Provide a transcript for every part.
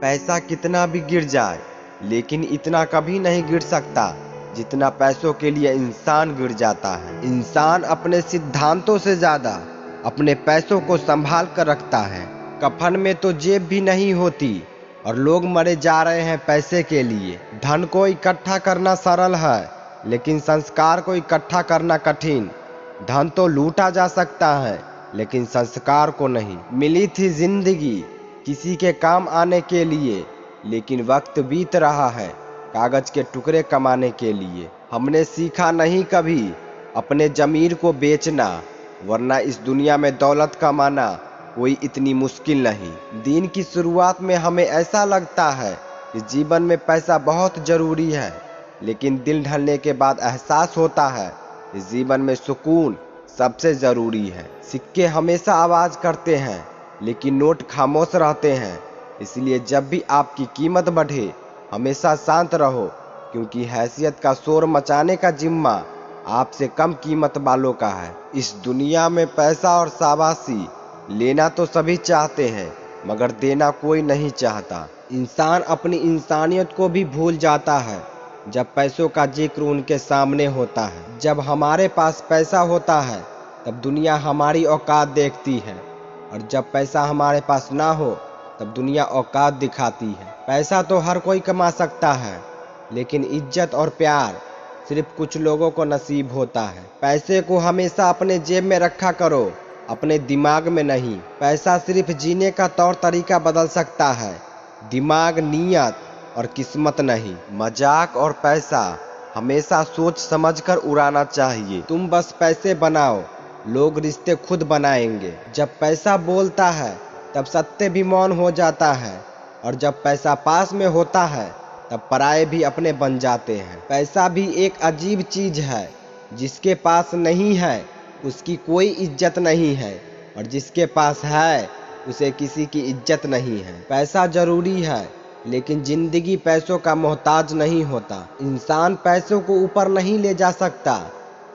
पैसा कितना भी गिर जाए लेकिन इतना कभी नहीं गिर सकता जितना पैसों के लिए इंसान गिर जाता है। इंसान अपने सिद्धांतों से ज्यादा अपने पैसों को संभाल कर रखता है। कफन में तो जेब भी नहीं होती और लोग मरे जा रहे हैं पैसे के लिए। धन को इकट्ठा करना सरल है लेकिन संस्कार को इकट्ठा करना कठिन। धन तो लूटा जा सकता है लेकिन संस्कार को नहीं। मिली थी जिंदगी किसी के काम आने के लिए लेकिन वक्त बीत रहा है कागज के टुकड़े कमाने के लिए। हमने सीखा नहीं कभी अपने जमीर को बेचना, वरना इस दुनिया में दौलत कमाना कोई इतनी मुश्किल नहीं। दिन की शुरुआत में हमें ऐसा लगता है कि जीवन में पैसा बहुत जरूरी है, लेकिन दिल ढलने के बाद एहसास होता है कि जीवन में सुकून सबसे जरूरी है। सिक्के हमेशा आवाज करते हैं लेकिन नोट खामोश रहते हैं। इसलिए जब भी आपकी कीमत बढ़े हमेशा शांत रहो, क्योंकि हैसियत का शोर मचाने का जिम्मा आपसे कम कीमत वालों का है। इस दुनिया में पैसा और शाबाशी लेना तो सभी चाहते हैं मगर देना कोई नहीं चाहता। इंसान अपनी इंसानियत को भी भूल जाता है जब पैसों का जिक्र उनके सामने होता है। जब हमारे पास पैसा होता है तब दुनिया हमारी औकात देखती है, और जब पैसा हमारे पास ना हो तब दुनिया औकात दिखाती है। पैसा तो हर कोई कमा सकता है लेकिन इज्जत और प्यार सिर्फ कुछ लोगों को नसीब होता है। पैसे को हमेशा अपने जेब में रखा करो, अपने दिमाग में नहीं। पैसा सिर्फ जीने का तौर तरीका बदल सकता है, दिमाग, नीयत और किस्मत नहीं। मजाक और पैसा हमेशा सोच समझकर उड़ाना चाहिए। तुम बस पैसे बनाओ, लोग रिश्ते खुद बनाएंगे। जब पैसा बोलता है तब सत्य भी मौन हो जाता है, और जब पैसा पास में होता है तब पराये भी अपने बन जाते हैं। पैसा भी एक अजीब चीज है, जिसके पास नहीं है उसकी कोई इज्जत नहीं है, और जिसके पास है उसे किसी की इज्जत नहीं है। पैसा जरूरी है लेकिन जिंदगी पैसों का मोहताज नहीं होता। इंसान पैसों को ऊपर नहीं ले जा सकता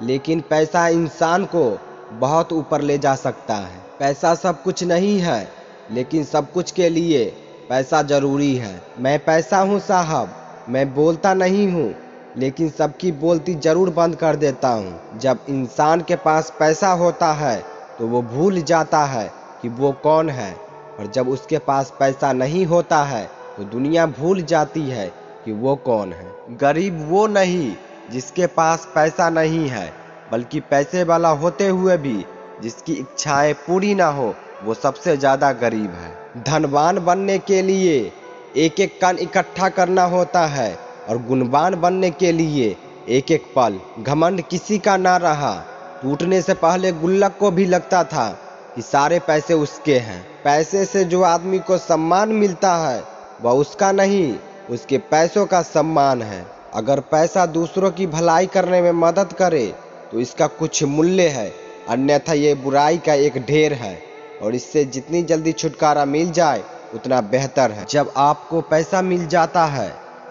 लेकिन पैसा इंसान को बहुत ऊपर ले जा सकता है। पैसा सब कुछ नहीं है लेकिन सब कुछ के लिए पैसा जरूरी है। मैं पैसा हूँ साहब, मैं बोलता नहीं हूँ लेकिन सबकी बोलती जरूर बंद कर देता हूँ। जब इंसान के पास पैसा होता है तो वो भूल जाता है कि वो कौन है, और जब उसके पास पैसा नहीं होता है तो दुनिया भूल जाती है कि वो कौन है। गरीब वो नहीं जिसके पास पैसा नहीं है, बल्कि पैसे वाला होते हुए भी जिसकी इच्छाएं पूरी ना हो वो सबसे ज्यादा गरीब है। धनवान बनने के लिए एक एक कण इकट्ठा करना होता है और गुणवान बनने के लिए एक एक पल। घमंड किसी का ना रहा, टूटने से पहले गुल्लक को भी लगता था कि सारे पैसे उसके हैं। पैसे से जो आदमी को सम्मान मिलता है वह उसका नहीं, उसके पैसों का सम्मान है। अगर पैसा दूसरों की भलाई करने में मदद करे तो इसका कुछ मूल्य है, अन्यथा ये बुराई का एक ढेर है, और इससे जितनी जल्दी छुटकारा मिल जाए उतना बेहतर है। जब आपको पैसा मिल जाता है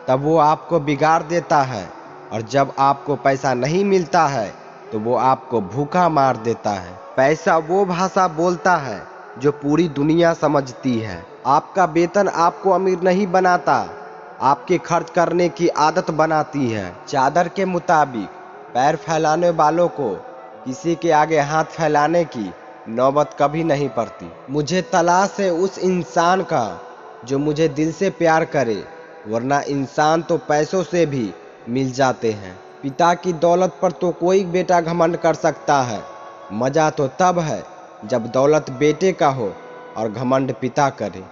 तब वो आपको बिगाड़ देता है, और जब आपको पैसा नहीं मिलता है तो वो आपको भूखा मार देता है। पैसा वो भाषा बोलता है जो पूरी दुनिया समझती है। आपका वेतन आपको अमीर नहीं बनाता, आपके खर्च करने की आदत बनाती है। चादर के मुताबिक पैर फैलाने वालों को किसी के आगे हाथ फैलाने की नौबत कभी नहीं पड़ती। मुझे तलाश है उस इंसान का जो मुझे दिल से प्यार करे, वरना इंसान तो पैसों से भी मिल जाते हैं। पिता की दौलत पर तो कोई बेटा घमंड कर सकता है, मजा तो तब है जब दौलत बेटे का हो और घमंड पिता करे।